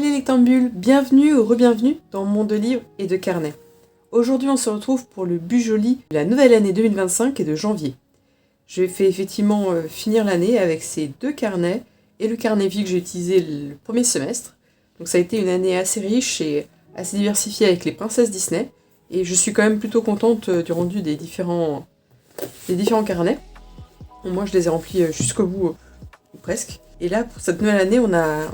les lectambules, bienvenue ou re-bienvenue dans mon monde de livres et de carnets. Aujourd'hui on se retrouve pour le Bujoli de la nouvelle année 2025 et de janvier. Je vais effectivement finir l'année avec ces deux carnets et le carnet vie que j'ai utilisé le premier semestre. Donc ça a été une année assez riche et assez diversifiée avec les princesses Disney. Et je suis quand même plutôt contente du rendu des différents carnets. Moi je les ai remplis jusqu'au bout, ou presque. Et là, pour cette nouvelle année,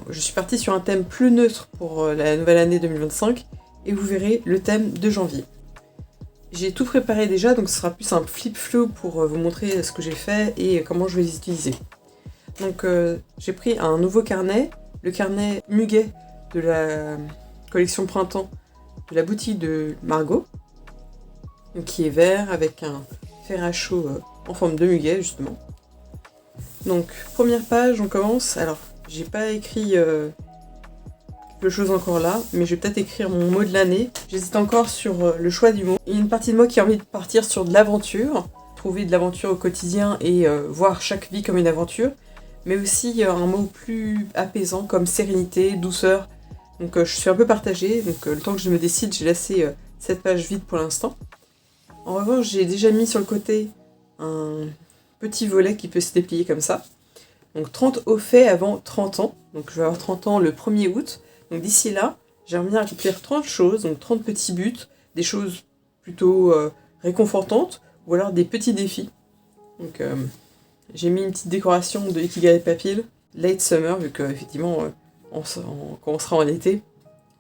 je suis partie sur un thème plus neutre pour la nouvelle année 2025, et vous verrez le thème de janvier. J'ai tout préparé déjà, donc ce sera plus un flip-flow pour vous montrer ce que j'ai fait et comment je vais les utiliser. Donc j'ai pris un nouveau carnet, le carnet Muguet de la collection Printemps de la boutique de Margot, qui est vert avec un fer à chaud en forme de muguet justement. Donc, première page, on commence. Alors, j'ai pas écrit quelque chose encore là, mais je vais peut-être écrire mon mot de l'année. J'hésite encore sur le choix du mot. Il y a une partie de moi qui a envie de partir sur de l'aventure, trouver de l'aventure au quotidien et voir chaque vie comme une aventure, mais aussi un mot plus apaisant comme sérénité, douceur. Donc, je suis un peu partagée, donc le temps que je me décide, j'ai laissé cette page vide pour l'instant. En revanche, j'ai déjà mis sur le côté un petit volet qui peut se déplier comme ça. Donc 30 au fait avant 30 ans. Donc je vais avoir 30 ans le 1er août. Donc d'ici là, j'aimerais bien accomplir 30 choses, donc 30 petits buts, des choses plutôt réconfortantes, ou alors des petits défis. Donc j'ai mis une petite décoration de Ikigai Papil, Late Summer, vu qu'effectivement, quand on sera en été,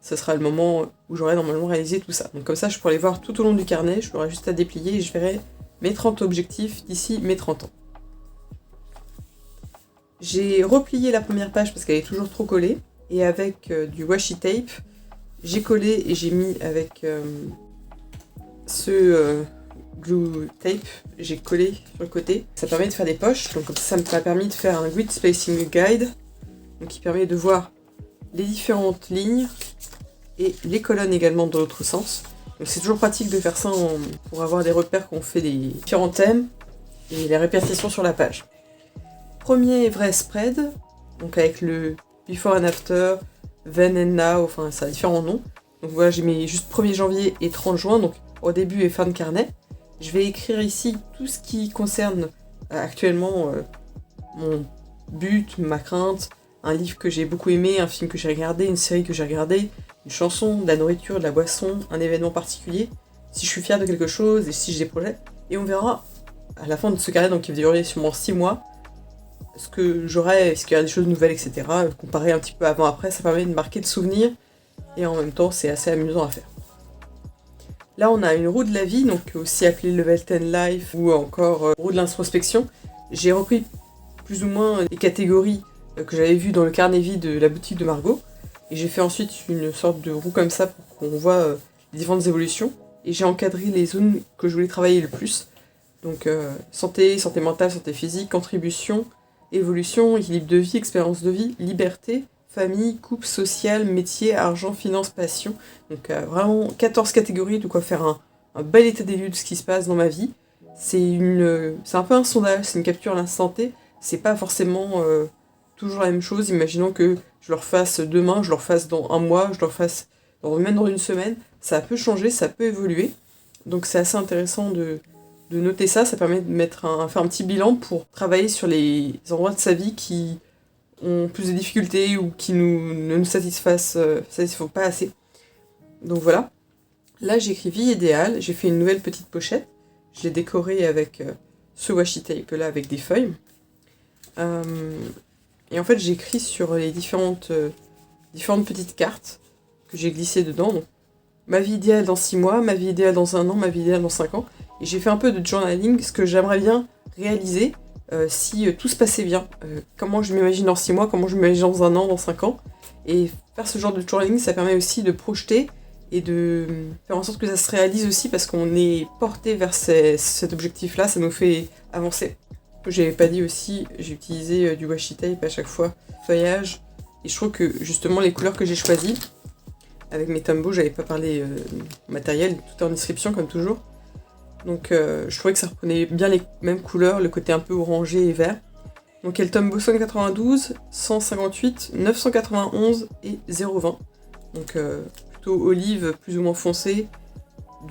ce sera le moment où j'aurai normalement réalisé tout ça. Donc comme ça, je pourrai les voir tout au long du carnet, je l'aurai juste à déplier et je verrai mes 30 objectifs d'ici mes 30 ans. J'ai replié la première page parce qu'elle est toujours trop collée, et avec du washi tape, j'ai collé et j'ai mis avec ce glue tape, j'ai collé sur le côté. Ça permet de faire des poches, donc comme ça m'a permis de faire un grid spacing guide, donc qui permet de voir les différentes lignes et les colonnes également dans l'autre sens. Donc c'est toujours pratique de faire ça pour avoir des repères quand on fait des différents thèmes et les répétitions sur la page. Premier vrai spread, donc avec le before and after, then and now, enfin ça a différents noms. Donc voilà, j'ai mis juste 1er janvier et 30 juin, donc au début et fin de carnet. Je vais écrire ici tout ce qui concerne actuellement mon but, ma crainte, un livre que j'ai beaucoup aimé, un film que j'ai regardé, une série que j'ai regardée, une chanson, de la nourriture, de la boisson, un événement particulier, si je suis fière de quelque chose et si j'ai des projets. Et on verra à la fin de ce carnet, donc qui va durer sûrement 6 mois, ce que j'aurai, est-ce qu'il y a des choses nouvelles, etc. Comparer un petit peu avant-après, ça permet de marquer de souvenirs et en même temps c'est assez amusant à faire. Là on a une roue de la vie, donc aussi appelée Level 10 Life ou encore roue de l'introspection. J'ai repris plus ou moins les catégories que j'avais vues dans le carnet vie de la boutique de Margot. Et j'ai fait ensuite une sorte de roue comme ça pour qu'on voit les différentes évolutions. Et j'ai encadré les zones que je voulais travailler le plus. Donc santé mentale, santé physique, contribution, évolution, équilibre de vie, expérience de vie, liberté, famille, couple, social, métier, argent, finance, passion. Donc vraiment 14 catégories, de quoi faire un bel état des lieux de ce qui se passe dans ma vie. C'est un peu un sondage, c'est une capture à l'instant T. C'est pas forcément toujours la même chose. Imaginons que je le refasse demain, je le refasse dans un mois, je le refasse même dans une semaine. Ça peut changer, ça peut évoluer. Donc c'est assez intéressant de noter ça. Ça permet de faire un petit bilan pour travailler sur les endroits de sa vie qui ont plus de difficultés ou qui ne nous satisfont pas assez. Donc voilà. Là j'ai écrit vie idéale. J'ai fait une nouvelle petite pochette. Je l'ai décorée avec ce washi tape là avec des feuilles. Et en fait, j'ai écrit sur les différentes petites cartes que j'ai glissées dedans. Donc, ma vie idéale dans 6 mois, ma vie idéale dans 1 an, ma vie idéale dans 5 ans. Et j'ai fait un peu de journaling, ce que j'aimerais bien réaliser si tout se passait bien. Comment je m'imagine dans 6 mois, comment je m'imagine dans 1 an, dans 5 ans. Et faire ce genre de journaling, ça permet aussi de projeter et de faire en sorte que ça se réalise aussi parce qu'on est porté vers cet objectif-là, ça nous fait avancer. J'avais pas dit aussi, j'ai utilisé du washi tape à chaque fois, feuillage, et je trouve que justement les couleurs que j'ai choisies, avec mes Tombow, j'avais pas parlé matériel, tout est en description comme toujours, donc je trouvais que ça reprenait bien les mêmes couleurs, le côté un peu orangé et vert, Donc il y a le Tombow 192, 158, 991 et 020. Donc plutôt olive plus ou moins foncé,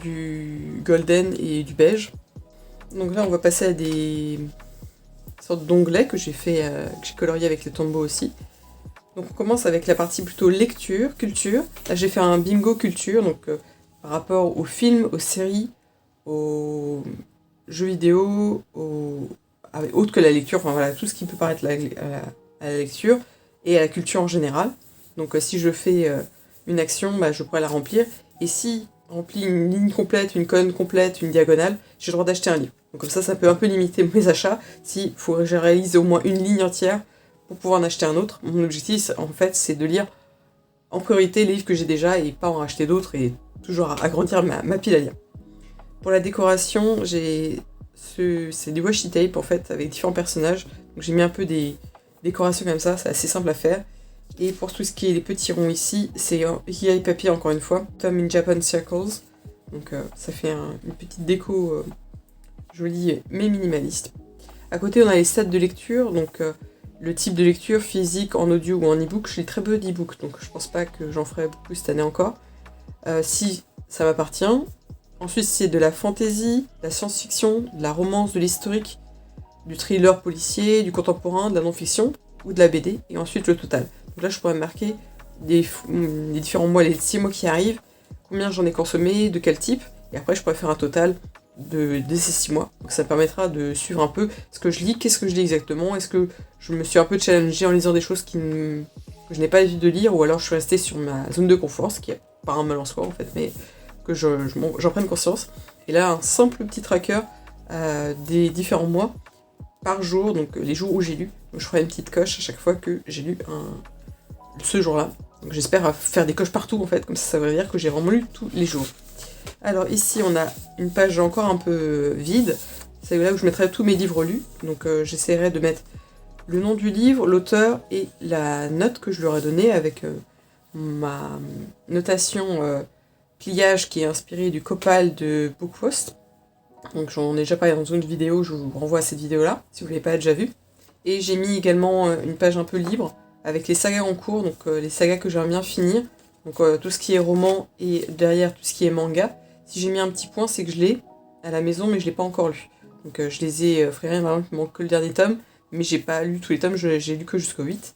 du golden et du beige. Donc là on va passer à des sortes d'onglets que j'ai colorié avec les Tombow aussi. Donc on commence avec la partie plutôt lecture, culture. Là j'ai fait un bingo culture, donc par rapport aux films, aux séries, aux jeux vidéo, autre que la lecture, enfin voilà, tout ce qui peut paraître à la lecture et à la culture en général. Donc si je fais une action, je pourrais la remplir. Et si je remplis une ligne complète, une colonne complète, une diagonale, j'ai le droit d'acheter un livre. Donc comme ça peut un peu limiter mes achats. S'il faut que je réalise au moins une ligne entière pour pouvoir en acheter un autre. Mon objectif, en fait, c'est de lire en priorité les livres que j'ai déjà et pas en acheter d'autres et toujours agrandir ma pile à lire. Pour la décoration, c'est du washi tape en fait avec différents personnages. Donc j'ai mis un peu des décorations comme ça, c'est assez simple à faire. Et pour tout ce qui est les petits ronds ici, c'est Higai Papier encore une fois, Tom in Japan Circles. Donc ça fait une petite déco jolie mais minimaliste. À côté on a les stats de lecture, donc le type de lecture physique en audio ou en e-book. Je lis très peu d'e-book, donc je pense pas que j'en ferai beaucoup cette année encore. Si ça m'appartient. Ensuite, c'est de la fantasy, de la science-fiction, de la romance, de l'historique, du thriller policier, du contemporain, de la non-fiction ou de la BD. Et ensuite, le total. Donc là, je pourrais marquer les différents mois, les 6 mois qui arrivent, combien j'en ai consommé, de quel type. Et après, je pourrais faire un total de ces 6 mois. Donc ça me permettra de suivre un peu ce que je lis, qu'est-ce que je lis exactement. Est-ce que je me suis un peu challengée en lisant des choses que je n'ai pas l'habitude de lire, ou alors je suis restée sur ma zone de confort, ce qui est pas un mal en soi en fait, mais que j'en prenne conscience. Et là, un simple petit tracker des différents mois par jour, donc les jours où j'ai lu. Donc je ferai une petite coche à chaque fois que j'ai lu ce jour-là. Donc j'espère faire des coches partout en fait, comme ça veut dire que j'ai vraiment lu tous les jours. Alors ici, on a une page encore un peu vide. C'est là où je mettrai tous mes livres lus. Donc j'essaierai de mettre le nom du livre, l'auteur et la note que je leur ai donnée avec ma notation pliage qui est inspirée du Copal de Bookpost. Donc j'en ai déjà parlé dans une vidéo, je vous renvoie à cette vidéo-là, si vous ne l'avez pas déjà vue. Et j'ai mis également une page un peu libre avec les sagas en cours, donc les sagas que j'aimerais bien finir. Donc tout ce qui est roman et derrière tout ce qui est manga. Si j'ai mis un petit point, c'est que je l'ai à la maison, mais je ne l'ai pas encore lu. Donc je les ai frérés, par exemple, il manque que le dernier tome, mais j'ai pas lu tous les tomes, j'ai lu que jusqu'au 8.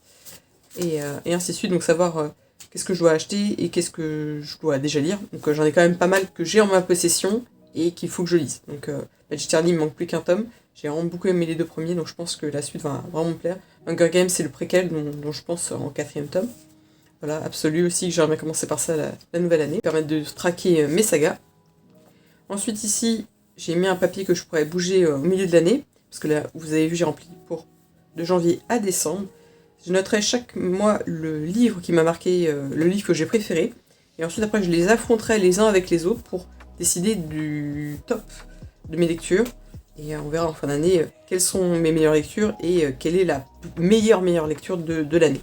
Et ainsi de suite, donc savoir qu'est-ce que je dois acheter et qu'est-ce que je dois déjà lire. Donc j'en ai quand même pas mal que j'ai en ma possession et qu'il faut que je lise. Donc Magic il me manque plus qu'un tome. J'ai vraiment beaucoup aimé les 2 premiers, donc je pense que la suite va vraiment me plaire. Hunger Games, c'est le préquel dont je pense en 4e tome. Voilà, Absolu aussi, que j'aimerais commencer par ça la nouvelle année, permettre de traquer mes sagas. Ensuite ici, j'ai mis un papier que je pourrais bouger au milieu de l'année, parce que là, vous avez vu, j'ai rempli de janvier à décembre. Je noterai chaque mois le livre qui m'a marqué, le livre que j'ai préféré, et ensuite après je les affronterai les uns avec les autres pour décider du top de mes lectures, et on verra en fin d'année quelles sont mes meilleures lectures et quelle est la meilleure lecture de l'année.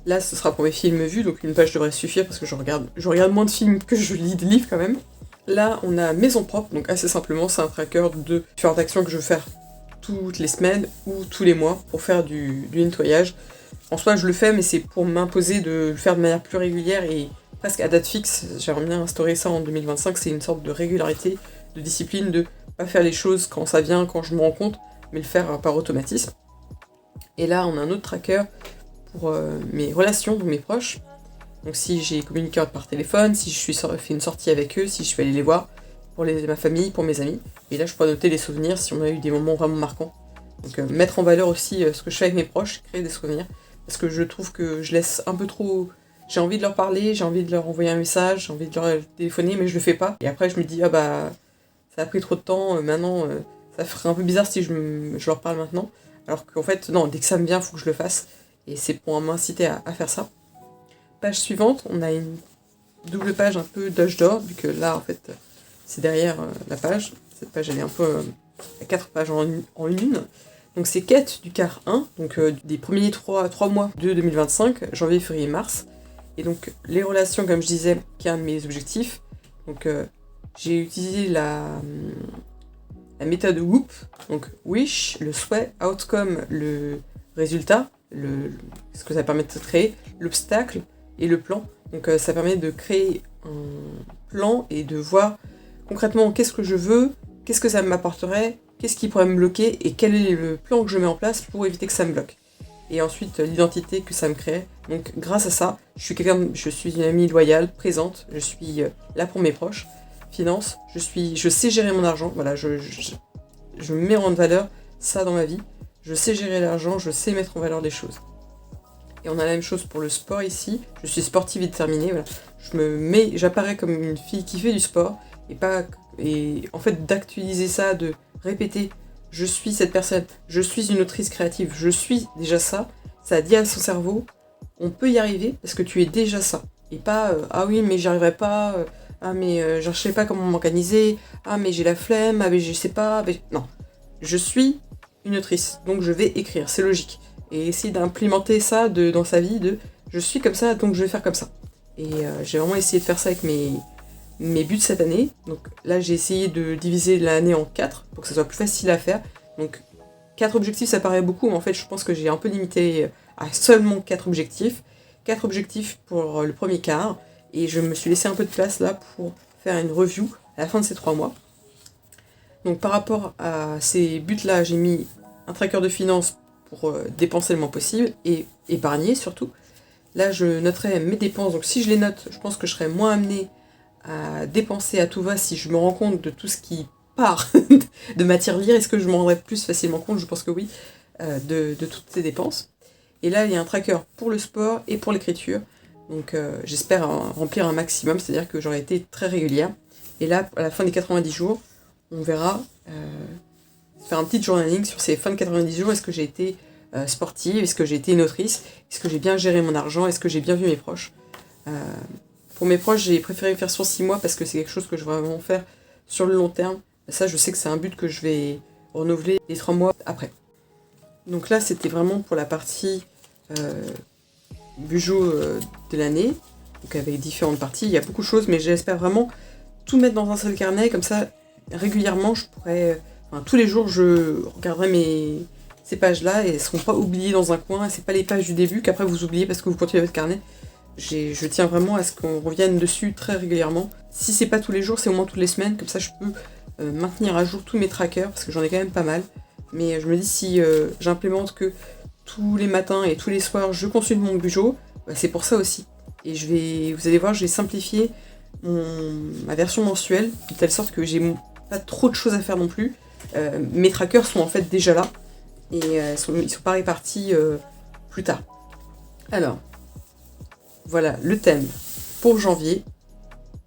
Là ce sera pour mes films vus, donc une page devrait suffire parce que je regarde moins de films que je lis de livres quand même. Là on a Maison Propre, donc assez simplement c'est un tracker de différentes actions que je veux faire toutes les semaines ou tous les mois pour faire du nettoyage. En soi, je le fais, mais c'est pour m'imposer de le faire de manière plus régulière et presque à date fixe. J'aimerais bien instaurer ça en 2025, c'est une sorte de régularité, de discipline, de pas faire les choses quand ça vient, quand je me rends compte, mais le faire par automatisme. Et là, on a un autre tracker pour mes relations, donc mes proches. Donc si j'ai communiqué par téléphone, si je suis fait une sortie avec eux, si je suis allé les voir, pour ma famille, pour mes amis. Et là, je pourrais noter les souvenirs si on a eu des moments vraiment marquants. Donc mettre en valeur aussi ce que je fais avec mes proches, créer des souvenirs. Parce que je trouve que je laisse un peu trop... J'ai envie de leur parler, j'ai envie de leur envoyer un message, j'ai envie de leur téléphoner, mais je le fais pas. Et après, je me dis, ah bah, ça a pris trop de temps, maintenant, ça ferait un peu bizarre si je leur parle maintenant. Alors qu'en fait, non, dès que ça me vient, il faut que je le fasse. Et c'est pour m'inciter à faire ça. Page suivante, on a une double page un peu d'âge d'or, vu que là, en fait... c'est derrière la page. Cette page, elle est un peu à 4 pages en une. Donc c'est quête du quart 1, donc des premiers 3 mois de 2025, janvier, février, mars. Et donc les relations, comme je disais, qui est un de mes objectifs. Donc j'ai utilisé la la méthode WHOOP, donc wish, le souhait, outcome, le résultat, ce que ça permet de créer, l'obstacle et le plan. Donc ça permet de créer un plan et de voir concrètement qu'est-ce que je veux, qu'est-ce que ça m'apporterait, qu'est-ce qui pourrait me bloquer et quel est le plan que je mets en place pour éviter que ça me bloque. Et ensuite l'identité que ça me crée. Donc grâce à ça, je suis une amie loyale, présente, je suis là pour mes proches. Finance, je sais gérer mon argent, voilà, je mets en valeur ça dans ma vie. Je sais gérer l'argent, je sais mettre en valeur des choses. Et on a la même chose pour le sport ici. Je suis sportive et déterminée, voilà. J'apparais comme une fille qui fait du sport et en fait d'actualiser ça, de répéter je suis cette personne, je suis une autrice créative, je suis déjà ça, ça dit à son cerveau on peut y arriver parce que tu es déjà ça. Et pas ah oui mais j'y arriverai pas, ah mais je sais pas comment m'organiser, ah mais j'ai la flemme, ah mais je sais pas, non. Je suis une autrice, donc je vais écrire, c'est logique. Et essayer d'implémenter ça dans sa vie, je suis comme ça, donc je vais faire comme ça. Et j'ai vraiment essayé de faire ça avec mes buts cette année. Donc là, j'ai essayé de diviser l'année en 4 pour que ça soit plus facile à faire. Donc 4 objectifs, ça paraît beaucoup, mais en fait, je pense que j'ai un peu limité à seulement 4 objectifs. 4 objectifs pour le premier quart. Et je me suis laissé un peu de place là pour faire une review à la fin de ces 3 mois. Donc par rapport à ces buts-là, j'ai mis un tracker de finances pour dépenser le moins possible et épargner surtout. Là, je noterai mes dépenses. Donc si je les note, je pense que je serai moins amenée à dépenser à tout va si je me rends compte de tout ce qui part de ma tirelire. Est-ce que je m'en rendrai plus facilement compte? Je pense que oui, de toutes ces dépenses. Et là, il y a un tracker pour le sport et pour l'écriture. Donc j'espère remplir un maximum, c'est-à-dire que j'aurai été très régulière. Et là, à la fin des 90 jours, on verra faire un petit journaling sur ces fins de 90 jours. Est-ce que j'ai été sportive? Est-ce que j'ai été une autrice? Est-ce que j'ai bien géré mon argent? Est-ce que j'ai bien vu mes proches? Pour mes proches, j'ai préféré faire sur 6 mois parce que c'est quelque chose que je veux vraiment faire sur le long terme. Ça, je sais que c'est un but que je vais renouveler les 3 mois après. Donc là, c'était vraiment pour la partie bijoux de l'année, donc avec différentes parties. Il y a beaucoup de choses, mais j'espère vraiment tout mettre dans un seul carnet. Comme ça, régulièrement, je pourrais... tous les jours, je regarderai ces pages-là et elles ne seront pas oubliées dans un coin. C'est pas les pages du début qu'après vous oubliez parce que vous continuez votre carnet. Je tiens vraiment à ce qu'on revienne dessus très régulièrement. Si c'est pas tous les jours, c'est au moins toutes les semaines. Comme ça, je peux maintenir à jour tous mes trackers parce que j'en ai quand même pas mal. Mais je me dis si j'implémente que tous les matins et tous les soirs, je consulte mon bijou, c'est pour ça aussi. Et vous allez voir, je vais simplifier ma version mensuelle de telle sorte que j'ai pas trop de choses à faire non plus. Mes trackers sont en fait déjà là et ils sont pas répartis plus tard. Alors, voilà le thème pour janvier.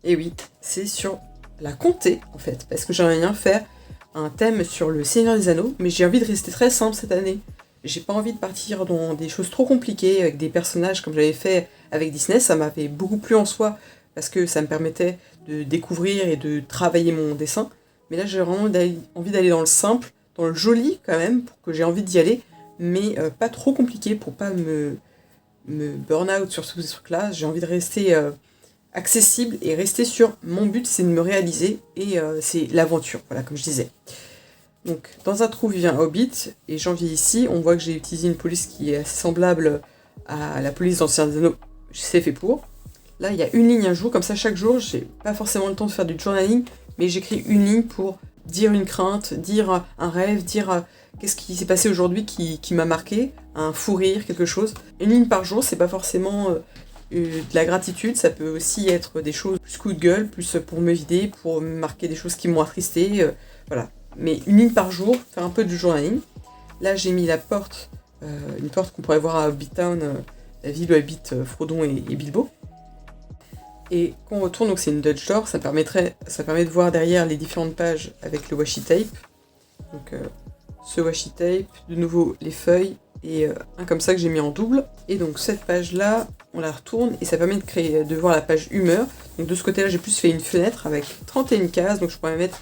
Et oui, c'est sur la comté en fait, parce que j'aimerais bien faire un thème sur le Seigneur des Anneaux, mais j'ai envie de rester très simple cette année. J'ai pas envie de partir dans des choses trop compliquées avec des personnages comme j'avais fait avec Disney. Ça m'avait beaucoup plu en soi parce que ça me permettait de découvrir et de travailler mon dessin. Mais là, j'ai vraiment envie d'aller dans le simple, dans le joli quand même, pour que j'ai envie d'y aller, mais pas trop compliqué pour pas me burn out sur tous ces trucs-là. J'ai envie de rester accessible et rester sur mon but, c'est de me réaliser et c'est l'aventure, voilà, comme je disais. Donc, dans un trou vient Hobbit, et janvier ici, on voit que j'ai utilisé une police qui est assez semblable à la police d'Ancien des Anneaux, c'est fait pour. Là, il y a une ligne un jour, comme ça chaque jour, j'ai pas forcément le temps de faire du journaling, mais j'écris une ligne pour dire une crainte, dire un rêve, dire qu'est-ce qui s'est passé aujourd'hui qui m'a marqué, un fou rire, quelque chose. Une ligne par jour, c'est pas forcément de la gratitude, ça peut aussi être des choses plus coup de gueule, plus pour me vider, pour me marquer des choses qui m'ont attristé, voilà. Mais une ligne par jour, faire un peu de journaling. Là, j'ai mis la porte, une porte qu'on pourrait voir à Hobbit Town, la ville où habitent Frodon et Bilbo. Et quand on retourne, donc c'est une Dutch door, ça permet de voir derrière les différentes pages avec le washi tape. Donc ce washi tape, de nouveau les feuilles, et un comme ça que j'ai mis en double. Et donc cette page-là, on la retourne, et ça permet de voir la page humeur. Donc de ce côté-là, j'ai plus fait une fenêtre avec 31 cases, donc je pourrais mettre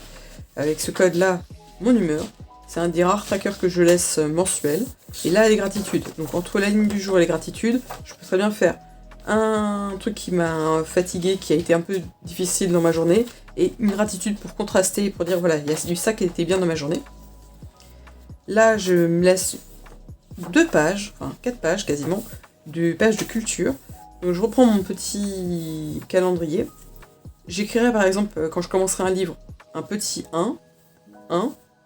avec ce code-là mon humeur. C'est un des rares trackers que je laisse mensuel. Et là, les gratitudes. Donc entre la ligne du jour et les gratitudes, je peux très bien faire un truc qui m'a fatigué, qui a été un peu difficile dans ma journée, et une gratitude pour contraster, pour dire voilà, il y a eu ça qui était bien dans ma journée. Là, je me laisse 2 pages, enfin 4 pages quasiment, de pages de culture. Donc je reprends mon petit calendrier. J'écrirai par exemple, quand je commencerai un livre, un petit 1,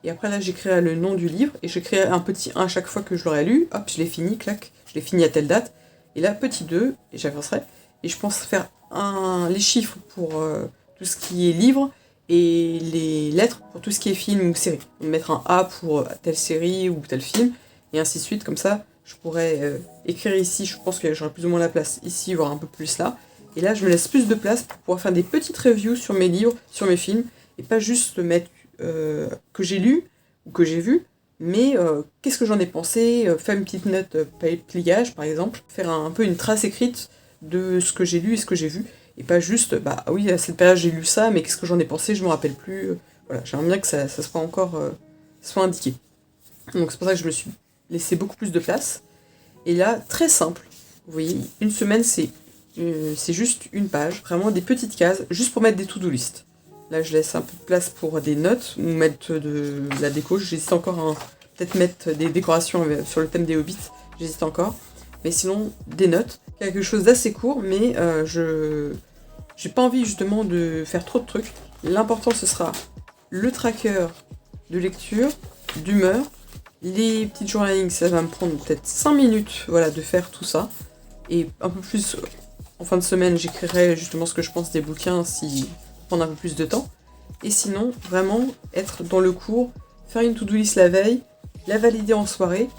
et après là j'écrirai le nom du livre, et j'écrirai un petit 1 à chaque fois que je l'aurai lu, hop, je l'ai fini, clac, je l'ai fini à telle date, et là petit 2, et j'avancerai, et je pense faire les chiffres pour tout ce qui est livre, et les lettres pour tout ce qui est film ou série. Mettre un A pour telle série ou tel film, et ainsi de suite, comme ça je pourrais écrire ici, je pense que j'aurai plus ou moins la place ici, voire un peu plus là, et là je me laisse plus de place pour pouvoir faire des petites reviews sur mes livres, sur mes films, et pas juste mettre que j'ai lu ou que j'ai vu, mais qu'est-ce que j'en ai pensé, faire une petite note pliage par exemple, faire un peu une trace écrite de ce que j'ai lu et ce que j'ai vu, et pas juste, bah oui, à cette période j'ai lu ça, mais qu'est-ce que j'en ai pensé, je me rappelle plus, voilà, j'aimerais bien que ça soit encore soit indiqué. Donc c'est pour ça que je me suis laissé beaucoup plus de place, et là, très simple, vous voyez, une semaine c'est juste une page, vraiment des petites cases, juste pour mettre des to-do list. Là, je laisse un peu de place pour des notes ou mettre de la déco. J'hésite encore à peut-être mettre des décorations sur le thème des hobbits. J'hésite encore. Mais sinon, des notes. Quelque chose d'assez court, mais j'ai pas envie justement de faire trop de trucs. L'important, ce sera le tracker de lecture, d'humeur. Les petites journalings, ça va me prendre peut-être 5 minutes voilà, de faire tout ça. Et un peu plus, en fin de semaine, j'écrirai justement ce que je pense des bouquins si prendre un peu plus de temps. Et sinon, vraiment être dans le cours, faire une to-do list la veille, la valider en soirée,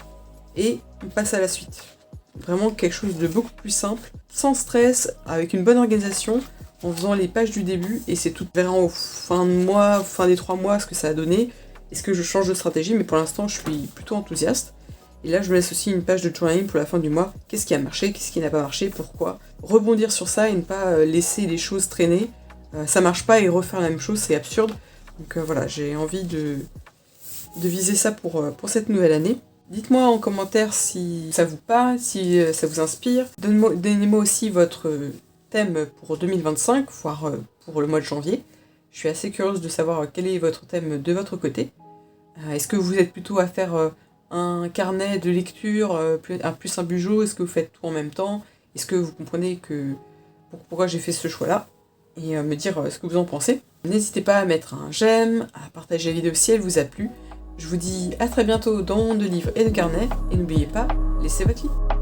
et on passe à la suite. Vraiment quelque chose de beaucoup plus simple, sans stress, avec une bonne organisation, en faisant les pages du début, et c'est tout. On verra en fin de mois, fin des 3 mois, ce que ça a donné, est-ce que je change de stratégie, mais pour l'instant, je suis plutôt enthousiaste. Et là, je me laisse aussi une page de journaling pour la fin du mois. Qu'est-ce qui a marché, qu'est-ce qui n'a pas marché, pourquoi. Rebondir sur ça et ne pas laisser les choses traîner. Ça marche pas et refaire la même chose, c'est absurde. Donc voilà, j'ai envie de viser ça pour cette nouvelle année. Dites-moi en commentaire si ça vous parle, si ça vous inspire. Donnez-moi aussi votre thème pour 2025, voire pour le mois de janvier. Je suis assez curieuse de savoir quel est votre thème de votre côté. Est-ce que vous êtes plutôt à faire un carnet de lecture, plus un bijou? Est-ce que vous faites tout en même temps? Est-ce que vous comprenez pourquoi j'ai fait ce choix-là? Et me dire ce que vous en pensez. N'hésitez pas à mettre un j'aime, à partager la vidéo si elle vous a plu. Je vous dis à très bientôt dans Monde de livres et de carnet, et n'oubliez pas, laissez votre lit.